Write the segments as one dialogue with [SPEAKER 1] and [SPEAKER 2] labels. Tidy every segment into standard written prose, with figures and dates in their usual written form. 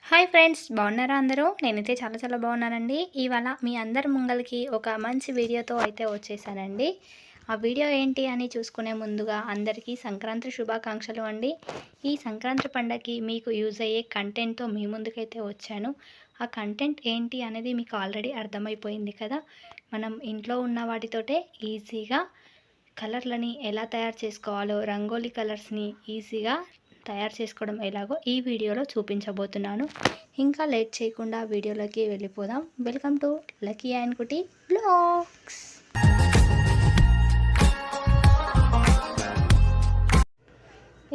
[SPEAKER 1] Hi friends, బాగున్నారా అందరూ? నేనైతే చాలా బాగున్నానండి. ఇవాళ మీ అందరి ముంగలికి ఒక మంచి వీడియోతో అయితే వచ్చేసానండి. ఆ వీడియో ఏంటి అని చూసుకునే ముందుగా అందరికీ సంక్రాంతి శుభాకాంక్షలు అండి. ఈ సంక్రాంతి పండగకి మీకు యూజ్ అయ్యే కంటెంట్తో మీ ముందుకైతే వచ్చాను. ఆ కంటెంట్ ఏంటి అనేది మీకు ఆల్రెడీ అర్థమైపోయింది కదా. మనం ఇంట్లో ఉన్న వాటితోటే ఈజీగా కలర్లని ఎలా తయారు చేసుకోవాలో, రంగోలీ కలర్స్ని ఈజీగా తయారు చేసుకోవడం ఎలాగో ఈ వీడియోలో చూపించబోతున్నాను. ఇంకా లేట్ చేయకుండా వీడియోలోకి వెళ్ళిపోదాం. Welcome to Lucky and Kutty blogs.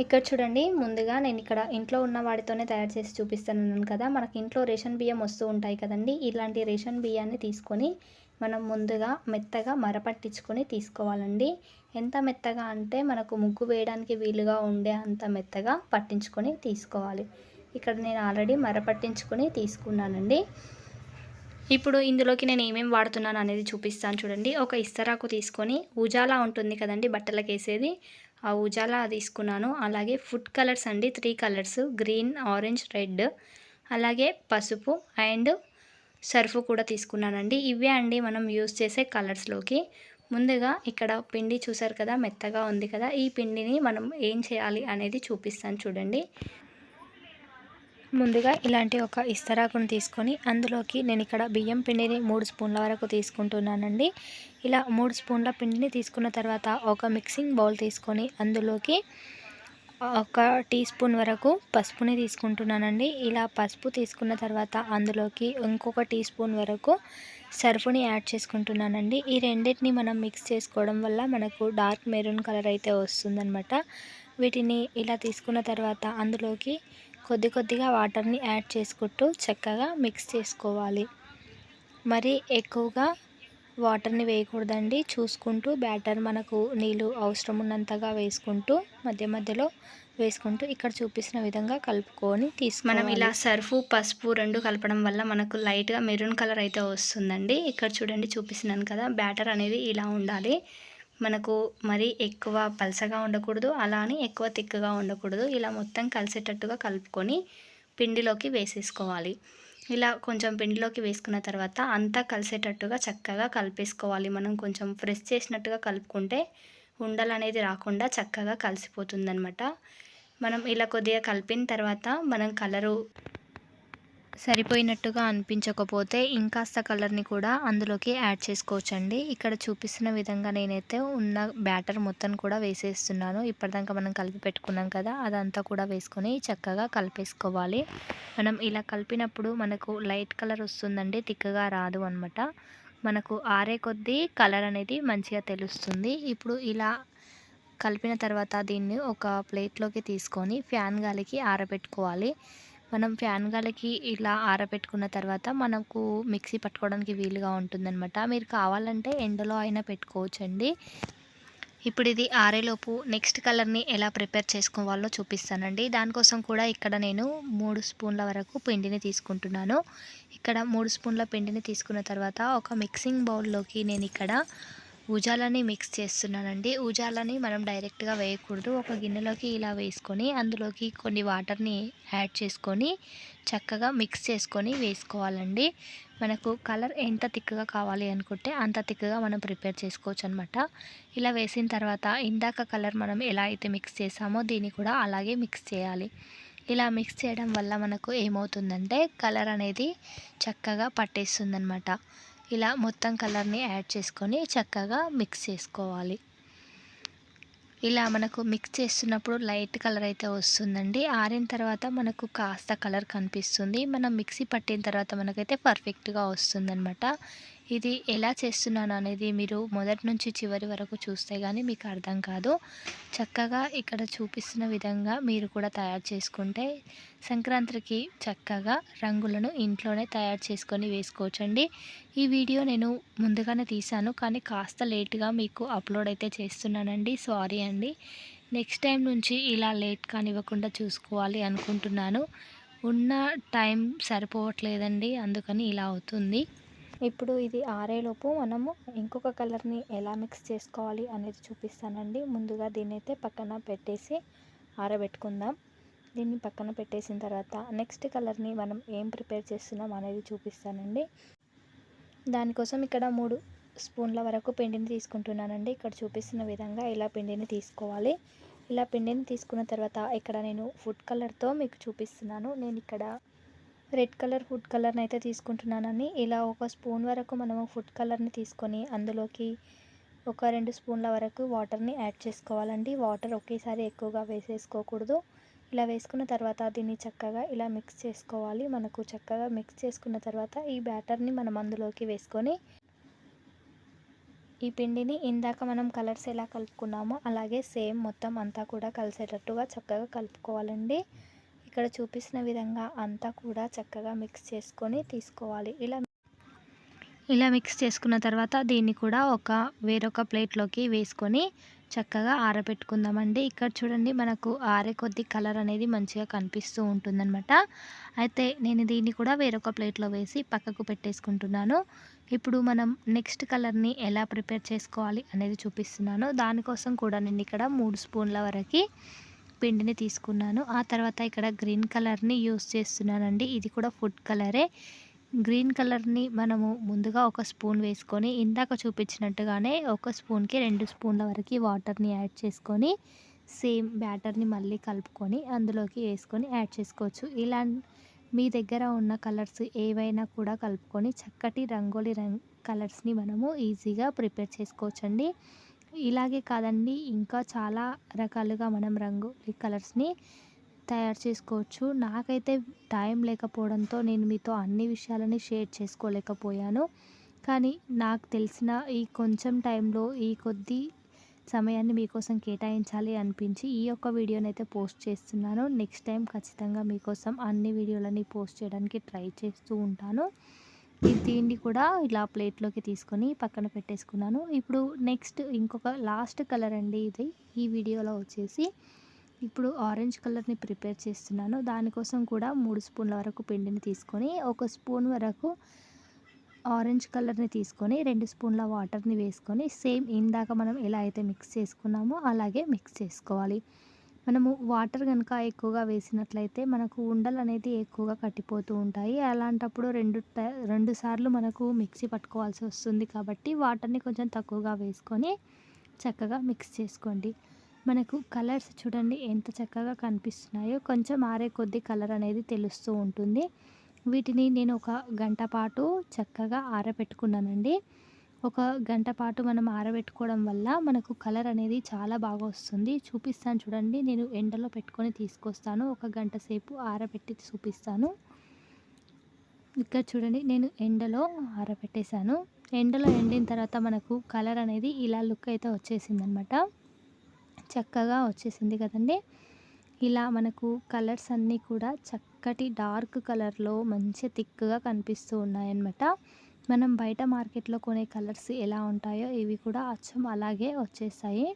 [SPEAKER 1] ఇక్కడ చూడండి, ముందుగా నేను ఇక్కడ ఇంట్లో ఉన్న వాటితోనే తయారు చేసి చూపిస్తున్నాను కదా. మనకి ఇంట్లో రేషన్ బియ్యం వస్తూ ఉంటాయి కదండి. ఇలాంటి రేషన్ బియ్యాన్ని తీసుకొని మనం ముందుగా మెత్తగా మరపట్టించుకొని తీసుకోవాలండి. ఎంత మెత్తగా అంటే మనకు ముగ్గు వేయడానికి వీలుగా ఉండే అంత మెత్తగా పట్టించుకొని తీసుకోవాలి. ఇక్కడ నేను ఆల్రెడీ మరపట్టించుకొని తీసుకున్నానండి. ఇప్పుడు ఇందులోకి నేను ఏమేమి వాడుతున్నాను అనేది చూపిస్తాను చూడండి. ఒక ఇస్తరాకు తీసుకొని, ఉజాలా ఉంటుంది కదండి బట్టలకు వేసేది, ఆ ఉజాలా తీసుకున్నాను. అలాగే ఫుడ్ కలర్స్ అండి, 3 కలర్స్, గ్రీన్, ఆరెంజ్, రెడ్. అలాగే పసుపు అండ్ సర్ఫ్ కూడా తీసుకున్నానండి. ఇవే అండి మనం యూస్ చేసే కలర్స్లోకి. ముందుగా ఇక్కడ పిండి చూసారు కదా, మెత్తగా ఉంది కదా. ఈ పిండిని మనం ఏం చేయాలి అనేది చూపిస్తాను చూడండి. ముందుగా ఇలాంటి ఒక ఇస్తరాకును తీసుకొని అందులోకి నేను ఇక్కడ బియ్యం పిండిని 3 స్పూన్ల వరకు తీసుకుంటున్నానండి. ఇలా 3 స్పూన్ల పిండిని తీసుకున్న తర్వాత ఒక మిక్సింగ్ బౌల్ తీసుకొని అందులోకి ఒక టీ స్పూన్ వరకు పసుపుని తీసుకుంటున్నానండి. ఇలా పసుపు తీసుకున్న తర్వాత అందులోకి ఇంకొక టీ స్పూన్ వరకు సర్ఫుని యాడ్ చేసుకుంటున్నానండి. ఈ రెండింటిని మనం మిక్స్ చేసుకోవడం వల్ల మనకు డార్క్ మెరూన్ కలర్ అయితే వస్తుందన్నమాట. వీటిని ఇలా తీసుకున్న తర్వాత అందులోకి కొద్దిగా వాటర్ని యాడ్ చేసుకుంటూ చక్కగా మిక్స్ చేసుకోవాలి. మరి ఎక్కువగా వాటర్ని వేయకూడదండి. చూసుకుంటూ బ్యాటర్ మనకు నీళ్ళు అవసరం ఉన్నంతగా వేసుకుంటూ మధ్యలో వేసుకుంటూ ఇక్కడ చూపిస్తున్న విధంగా కలుపుకొని తీసుకోవాలి. మనం ఇలా సర్ఫు పసుపు 2 కలపడం వల్ల మనకు లైట్గా మెరూన్ కలర్ అయితే వస్తుందండి. ఇక్కడ చూడండి, చూపిస్తున్నాను కదా, బ్యాటర్ అనేది ఇలా ఉండాలి. మనకు మరీ ఎక్కువ పలసగా ఉండకూడదు, అలా అని ఎక్కువ తిక్కగా ఉండకూడదు. ఇలా మొత్తం కలిసేటట్టుగా కలుపుకొని పిండిలోకి వేసేసుకోవాలి. ఇలా కొంచెం పిండిలోకి వేసుకున్న తర్వాత అంతా కలిసేటట్టుగా చక్కగా కలిపేసుకోవాలి. మనం కొంచెం ప్రెస్ చేసినట్టుగా కలుపుకుంటే ఉండలు అనేది రాకుండా చక్కగా కలిసిపోతుందన్నమాట. మనం ఇలా కొద్దిగా కలిపిన తర్వాత మనం కలరు సరిపోయినట్టుగా అనిపించకపోతే ఇంకాస్త కలర్ని కూడా అందులోకి యాడ్ చేసుకోవచ్చండి. ఇక్కడ చూపిస్తున్న విధంగా నేనైతే ఉన్న బ్యాటర్ మొత్తం కూడా వేసేస్తున్నాను. ఇప్పటిదాకా మనం కలిపి పెట్టుకున్నాం కదా, అదంతా కూడా వేసుకొని చక్కగా కలిపేసుకోవాలి. మనం ఇలా కలిపినప్పుడు మనకు లైట్ కలర్ వస్తుందండి, తిక్కగా రాదు అనమాట. మనకు ఆరే కొద్దీ కలర్ అనేది మంచిగా తెలుస్తుంది. ఇప్పుడు ఇలా కలిపిన తర్వాత దీన్ని ఒక ప్లేట్లోకి తీసుకొని ఫ్యాన్ గాలికి ఆరబెట్టుకోవాలి. మనం ఫ్యాన్ గాలికి ఇలా ఆరబెట్టుకున్న తర్వాత మనకు మిక్సీ పట్టుకోవడానికి వీలుగా ఉంటుందన్నమాట. మీరు కావాలంటే ఎండలో అయినా పెట్టుకోవచ్చండి. ఇప్పుడు ఇది ఆరేలోపు నెక్స్ట్ కలర్ని ఎలా ప్రిపేర్ చేసుకోవాలో చూపిస్తానండి. దానికోసం కూడా ఇక్కడ నేను 3 స్పూన్ల వరకు పిండిని తీసుకుంటున్నాను. ఇక్కడ 3 స్పూన్ల పిండిని తీసుకున్న తర్వాత ఒక మిక్సింగ్ బౌల్లోకి నేను ఇక్కడ ఉజాలని మిక్స్ చేస్తున్నానండి. ఉజాలని మనం డైరెక్ట్గా వేయకూడదు. ఒక గిన్నెలోకి ఇలా వేసుకొని అందులోకి కొన్ని వాటర్ని యాడ్ చేసుకొని చక్కగా మిక్స్ చేసుకొని వేసుకోవాలండి. మనకు కలర్ ఎంత తిక్కగా కావాలి అనుకుంటే అంత తిక్కగా మనం ప్రిపేర్ చేసుకోవచ్చు అనమాట. ఇలా వేసిన తర్వాత ఇందాక కలర్ మనం ఎలా అయితే మిక్స్ చేసామో దీన్ని కూడా అలాగే మిక్స్ చేయాలి. ఇలా మిక్స్ చేయడం వల్ల మనకు ఏమవుతుందంటే కలర్ అనేది చక్కగా పట్టేస్తుందన్నమాట. ఇలా మొత్తం కలర్ని యాడ్ చేసుకొని చక్కగా మిక్స్ చేసుకోవాలి. ఇలా మనకు మిక్స్ చేస్తున్నప్పుడు లైట్ కలర్ అయితే వస్తుందండి. ఆరిన తర్వాత మనకు కాస్త కలర్ కనిపిస్తుంది. మనం మిక్సీ పట్టిన తర్వాత మనకైతే పర్ఫెక్ట్గా వస్తుందన్నమాట. ఇది ఎలా చేస్తున్నాను అనేది మీరు మొదటి నుంచి చివరి వరకు చూస్తే కానీ మీకు అర్థం కాదు. చక్కగా ఇక్కడ చూపిస్తున్న విధంగా మీరు కూడా తయారు చేసుకుంటే సంక్రాంతికి చక్కగా రంగులను ఇంట్లోనే తయారు చేసుకొని వేసుకోవచ్చండి. ఈ వీడియో నేను ముందుగానే తీశాను, కానీ కాస్త లేట్గా మీకు అప్లోడ్ అయితే చేస్తున్నానండి. సారీ అండి. నెక్స్ట్ టైం నుంచి ఇలా లేట్ కానివ్వకుండా చూసుకోవాలి అనుకుంటున్నాను. ఉన్న టైం సరిపోవట్లేదండి, అందుకని ఇలా అవుతుంది. ఇప్పుడు ఇది ఆరేలోపు మనము ఇంకొక కలర్ని ఎలా మిక్స్ చేసుకోవాలి అనేది చూపిస్తానండి. ముందుగా దీన్ని అయితే పక్కన పెట్టేసి ఆరబెట్టుకుందాం. దీన్ని పక్కన పెట్టేసిన తర్వాత నెక్స్ట్ కలర్ని మనం ఏం ప్రిపేర్ చేస్తున్నాం అనేది చూపిస్తానండి. దానికోసం ఇక్కడ 3 స్పూన్ల వరకు పిండిని తీసుకుంటున్నానండి. ఇక్కడ చూపిస్తున్న విధంగా ఇలా పిండిని తీసుకోవాలి. ఇలా పిండిని తీసుకున్న తర్వాత ఇక్కడ నేను ఫుడ్ కలర్తో మీకు చూపిస్తున్నాను. నేను ఇక్కడ రెడ్ కలర్ ఫుడ్ కలర్ని అయితే తీసుకుంటున్నానని. ఇలా ఒక స్పూన్ వరకు మనము ఫుడ్ కలర్ని తీసుకొని అందులోకి ఒక 2 స్పూన్ల వరకు వాటర్ని యాడ్ చేసుకోవాలండి. వాటర్ ఒకేసారి ఎక్కువగా వేసేసుకోకూడదు. ఇలా వేసుకున్న తర్వాత దీన్ని చక్కగా ఇలా మిక్స్ చేసుకోవాలి. మనకు చక్కగా మిక్స్ చేసుకున్న తర్వాత ఈ బ్యాటర్ని మనం అందులోకి వేసుకొని ఈ పిండిని ఇందాక మనం కలర్స్ ఎలా కలుపుకున్నామో అలాగే సేమ్ మొత్తం అంతా కూడా కలిసేటట్టుగా చక్కగా కలుపుకోవాలండి. ఇక్కడ చూపిస్తున్న విధంగా అంతా కూడా చక్కగా మిక్స్ చేసుకొని తీసుకోవాలి. ఇలా మిక్స్ చేసుకున్న తర్వాత దీన్ని కూడా వేరొక ప్లేట్లోకి వేసుకొని చక్కగా ఆరబెట్టుకుందామండి. ఇక్కడ చూడండి మనకు ఆరే కొద్ది కలర్ అనేది మంచిగా కనిపిస్తూ ఉంటుందన్నమాట. అయితే నేను దీన్ని కూడా వేరొక ప్లేట్లో వేసి పక్కకు పెట్టేసుకుంటున్నాను. ఇప్పుడు మనం నెక్స్ట్ కలర్ని ఎలా ప్రిపేర్ చేసుకోవాలి అనేది చూపిస్తున్నాను. దానికోసం కూడా నేను ఇక్కడ 3 స్పూన్ల వరకు పిండిని తీసుకున్నాను. ఆ తర్వాత ఇక్కడ గ్రీన్ కలర్ని యూస్ చేస్తున్నానండి. ఇది కూడా ఫుడ్ కలరే. గ్రీన్ కలర్ని మనము ముందుగా ఒక స్పూన్ వేసుకొని ఇందాక చూపించినట్టుగానే ఒక స్పూన్కి 2 స్పూన్ల వరకు వాటర్ని యాడ్ చేసుకొని సేమ్ బ్యాటర్ని మళ్ళీ కలుపుకొని అందులోకి వేసుకొని యాడ్ చేసుకోవచ్చు. ఇలా మీ దగ్గర ఉన్న కలర్స్ ఏవైనా కూడా కలుపుకొని చక్కటి రంగోలీ కలర్స్ని మనము ఈజీగా ప్రిపేర్ చేసుకోవచ్చండి. ఇలాగే కాదండి, ఇంకా చాలా రకాలుగా మనం రంగోలీ కలర్స్ని తయారు చేసుకోవచ్చు. నాకైతే టైం లేకపోవడంతో నేను మీతో అన్ని విషయాలని షేర్ చేసుకోలేకపోయాను. కానీ నాకు తెలిసిన ఈ కొంచెం టైంలో ఈ కొద్ది సమయాన్ని మీకోసం కేటాయించాలి అనిపించి ఈ యొక్క వీడియోని అయితే పోస్ట్ చేస్తున్నాను. నెక్స్ట్ టైం ఖచ్చితంగా మీకోసం అన్ని వీడియోలని పోస్ట్ చేయడానికి ట్రై చేస్తూ ఉంటాను. దీన్ని కూడా ఇలా ప్లేట్లోకి తీసుకొని పక్కన పెట్టేసుకున్నాను. ఇప్పుడు నెక్స్ట్ ఇంకొక లాస్ట్ కలర్ అండి ఇది. ఈ వీడియోలో వచ్చేసి ఇప్పుడు ఆరెంజ్ కలర్ని ప్రిపేర్ చేస్తున్నాను. దానికోసం కూడా 3 స్పూన్ల వరకు పిండిని తీసుకొని ఒక స్పూన్ వరకు ఆరెంజ్ కలర్ని తీసుకొని 2 స్పూన్ల వాటర్ని వేసుకొని సేమ్ ఇందాక మనం ఎలా అయితే మిక్స్ చేసుకున్నామో అలాగే మిక్స్ చేసుకోవాలి. మనము వాటర్ కనుక ఎక్కువగా వేసినట్లయితే మనకు ఉండలు అనేది ఎక్కువగా కట్టిపోతూ ఉంటాయి. అలాంటప్పుడు 2 సార్లు మనకు మిక్సీ పట్టుకోవాల్సి వస్తుంది. కాబట్టి వాటర్ని కొంచెం తక్కువగా వేసుకొని చక్కగా మిక్స్ చేసుకోండి. మనకు కలర్స్ చూడండి ఎంత చక్కగా కనిపిస్తున్నాయో. కొంచెం ఆరే కొద్ది కలర్ అనేది తెలుస్తూ ఉంటుంది. వీటిని నేను ఒక గంట పాటు చక్కగా ఆరబెట్టుకున్నానండి. ఒక గంట పాటు మనం ఆరబెట్టుకోవడం వల్ల మనకు కలర్ అనేది చాలా బాగా వస్తుంది. చూపిస్తాను చూడండి. నేను ఎండలో పెట్టుకొని తీసుకొస్తాను. ఒక గంట సేపు ఆరబెట్టి చూపిస్తాను. ఇక్కడ చూడండి నేను ఎండలో ఆరబెట్టేశాను. ఎండలో ఎండిన తర్వాత మనకు కలర్ అనేది ఇలా లుక్ అయితే వచ్చేసిందనమాట. చక్కగా వచ్చేసింది కదండి. ఇలా మనకు కలర్స్ అన్నీ కూడా చక్కటి డార్క్ కలర్లో మంచి థిక్గా కనిపిస్తూ ఉన్నాయన్నమాట. మనం బయట మార్కెట్లో కొనే కలర్స్ ఎలా ఉంటాయో ఇవి కూడా అచ్చం అలాగే వచ్చేసాయి.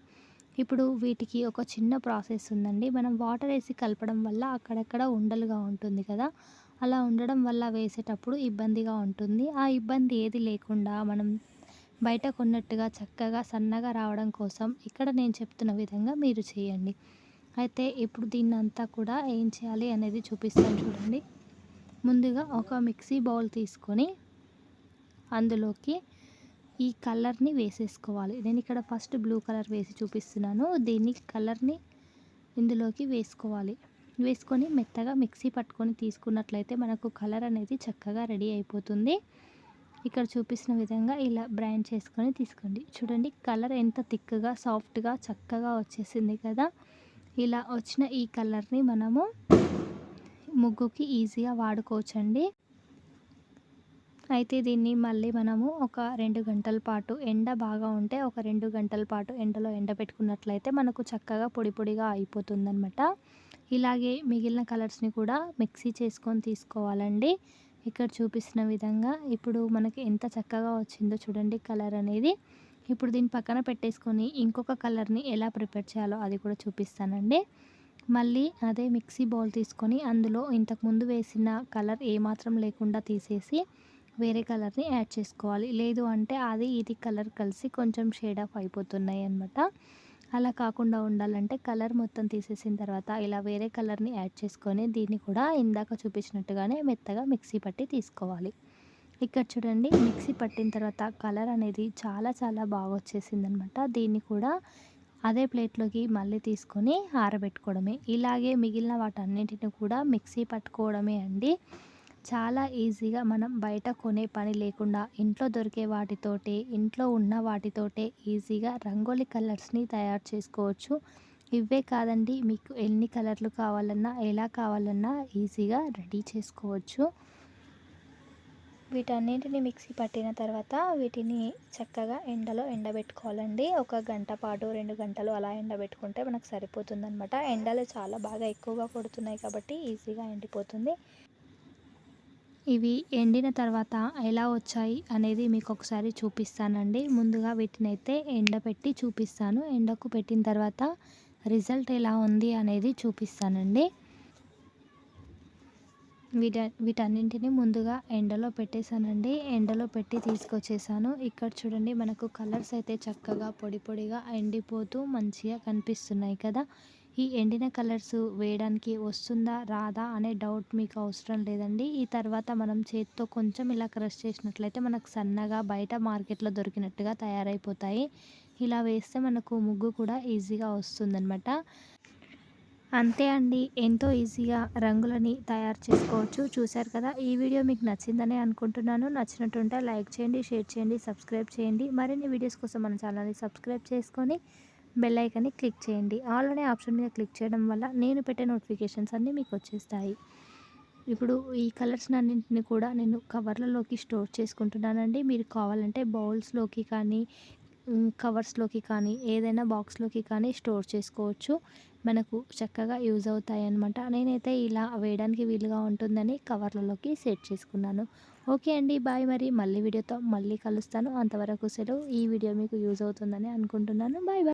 [SPEAKER 1] ఇప్పుడు వీటికి ఒక చిన్న ప్రాసెస్ ఉందండి. మనం వాటర్ వేసి కలపడం వల్ల అక్కడక్కడ ఉండలుగా ఉంటుంది కదా, అలా ఉండడం వల్ల వేసేటప్పుడు ఇబ్బందిగా ఉంటుంది. ఆ ఇబ్బంది ఏది లేకుండా మనం బయట కొన్నట్టుగా చక్కగా సన్నగా రావడం కోసం ఇక్కడ నేను చెప్తున్న విధంగా మీరు చేయండి. అయితే ఇప్పుడు దీన్నంతా కూడా ఏం చేయాలి అనేది చూపిస్తాను చూడండి. ముందుగా ఒక మిక్సీ బౌల్ తీసుకొని అందులోకి ఈ కలర్ని వేసేసుకోవాలి. నేను ఇక్కడ ఫస్ట్ బ్లూ కలర్ వేసి చూపిస్తున్నాను. దీన్ని కలర్ని ఇందులోకి వేసుకోవాలి. వేసుకొని మెత్తగా మిక్సీ పట్టుకొని తీసుకున్నట్లయితే మనకు కలర్ అనేది చక్కగా రెడీ అయిపోతుంది. ఇక్కడ చూపిస్తున్న విధంగా ఇలా బ్రైండ్ చేసుకొని తీసుకోండి. చూడండి కలర్ ఎంత థిక్గా సాఫ్ట్గా చక్కగా వచ్చేసింది కదా. ఇలా వచ్చిన ఈ కలర్ని మనము ముగ్గుకి ఈజీగా వాడుకోవచ్చండి. అయితే దీన్ని మళ్ళీ మనము ఒక 2 గంటల పాటు ఎండ బాగా ఉంటే ఒక 2 గంటల పాటు ఎండలో ఎండబెట్టుకున్నట్లయితే మనకు చక్కగా పొడి పొడిగా అయిపోతుందన్నమాట. ఇలాగే మిగిలిన కలర్స్ని కూడా మిక్సీ చేసుకొని తీసుకోవాలండి. ఇక్కడ చూపిస్తున్న విధంగా ఇప్పుడు మనకి ఎంత చక్కగా వచ్చిందో చూడండి కలర్ అనేది. ఇప్పుడు దీన్ని పక్కన పెట్టేసుకొని ఇంకొక కలర్ని ఎలా ప్రిపేర్ చేయాలో అది కూడా చూపిస్తానండి. మళ్ళీ అదే మిక్సీ బౌల్ తీసుకొని అందులో ఇంతకుముందు వేసిన కలర్ ఏమాత్రం లేకుండా తీసేసి వేరే కలర్ని యాడ్ చేసుకోవాలి. లేదు అంటే అది ఇది కలర్ కలిసి కొంచెం షేడ్ ఆఫ్ అయిపోతున్నాయి అన్నమాట. అలా కాకుండా ఉండాలంటే కలర్ మొత్తం తీసేసిన తర్వాత ఇలా వేరే కలర్‌ని యాడ్ చేసుకొని దీన్ని కూడా ఇందాక చూపించినట్టుగానే మెత్తగా మిక్సీ పట్టి తీసుకోవాలి. ఇక్కడ చూడండి మిక్సీ పట్టిన తర్వాత కలర్ అనేది చాలా చాలా బాగా వచ్చేసిందనమాట. దీన్ని కూడా అదే ప్లేట్‌లోకి మళ్ళీ తీసుకొని ఆరబెట్టుకోవడమే. ఇలాగే మిగిలిన వాటన్నిటిని కూడా మిక్సీ పట్టుకోవడమే అండి. చాలా ఈజీగా మనం బయట కొనే పని లేకుండా ఇంట్లో దొరికే వాటితోటే, ఇంట్లో ఉన్న వాటితోటే ఈజీగా రంగోలీ కలర్స్‌ని తయారు చేసుకోవచ్చు. ఇవే కాదండి మీకు ఎన్ని కలర్లు కావాలన్నా, ఎలా కావాలన్నా ఈజీగా రెడీ చేసుకోవచ్చు. వీటన్నింటిని మిక్సీ పట్టిన తర్వాత వీటిని చక్కగా ఎండలో ఎండబెట్టుకోవాలండి. ఒక గంట పాటు 2 గంటలు అలా ఎండబెట్టుకుంటే మనకు సరిపోతుందనమాట. ఎండలు చాలా బాగా ఎక్కువగా కొడుతున్నాయి కాబట్టి ఈజీగా ఎండిపోతుంది. ఇవి ఎండిన తర్వాత ఎలా వచ్చాయి అనేది మీకు ఒకసారి చూపిస్తానండి. ముందుగా వీటినైతే ఎండబెట్టి చూపిస్తాను. ఎండకు పెట్టిన తర్వాత రిజల్ట్ ఎలా ఉంది అనేది చూపిస్తానండి. వీటన్నింటిని ముందుగా ఎండలో పెట్టేశానండి. ఎండలో పెట్టి తీసుకొచ్చేసాను. ఇక్కడ చూడండి మనకు కలర్స్ అయితే చక్కగా పొడి పొడిగా ఎండిపోతూ మంచిగా కనిపిస్తున్నాయి కదా! ఈ ఎండిన కలర్స్ వేయడానికి వస్తుందా రాదా అనే డౌట్ మీకు అవసరం లేదండి. ఈ తర్వాత మనం చేత్తో కొంచెం ఇలా క్రష్ చేసినట్లయితే మనకు సన్నగా బయట మార్కెట్‌లో దొరికినట్టుగా తయారైపోతాయి. ఇలా వేస్తే మనకు ముగ్గు కూడా ఈజీగా వస్తుందనమాట. అంతే అండి. ఎంతో ఈజీగా రంగులని తయారు చేసుకోవచ్చు. చూశారు కదా! ఈ వీడియో మీకు నచ్చిందనే అనుకుంటున్నాను. నచ్చినట్టుంటే లైక్ చేయండి, షేర్ చేయండి, సబ్స్క్రైబ్ చేయండి. మరిన్ని వీడియోస్ కోసం మన ఛానల్‌ని సబ్స్క్రైబ్ చేసుకొని బెల్ ఐకాన్‌ని క్లిక్ చేయండి. ఆల్ అనే ఆప్షన్ మీద క్లిక్ చేయడం వల్ల నేను పెట్టే నోటిఫికేషన్స్ అన్నీ మీకు వచ్చేస్తాయి. ఇప్పుడు ఈ కలర్స్‌నన్నింటిని కూడా నేను కవర్లలోకి స్టోర్ చేసుకుంటున్నానండి. మీరు కావాలంటే బౌల్స్‌లోకి కానీ, కవర్స్‌లోకి కానీ, ఏదైనా బాక్స్‌లోకి కానీ స్టోర్ చేసుకోవచ్చు. మనకు చక్కగా యూజ్ అవుతాయన్నమాట. నేనైతే ఇలా వేయడానికి వీలుగా ఉంటుందని కవర్లలోకి సెట్ చేసుకున్నాను. ఓకే అండి. బాయ్ మరి. మళ్ళీ వీడియోతో మళ్ళీ కలుస్తాను. అంతవరకు సెలవు. ఈ వీడియో మీకు యూజ్ అవుతుందని అనుకుంటున్నాను. Bye bye.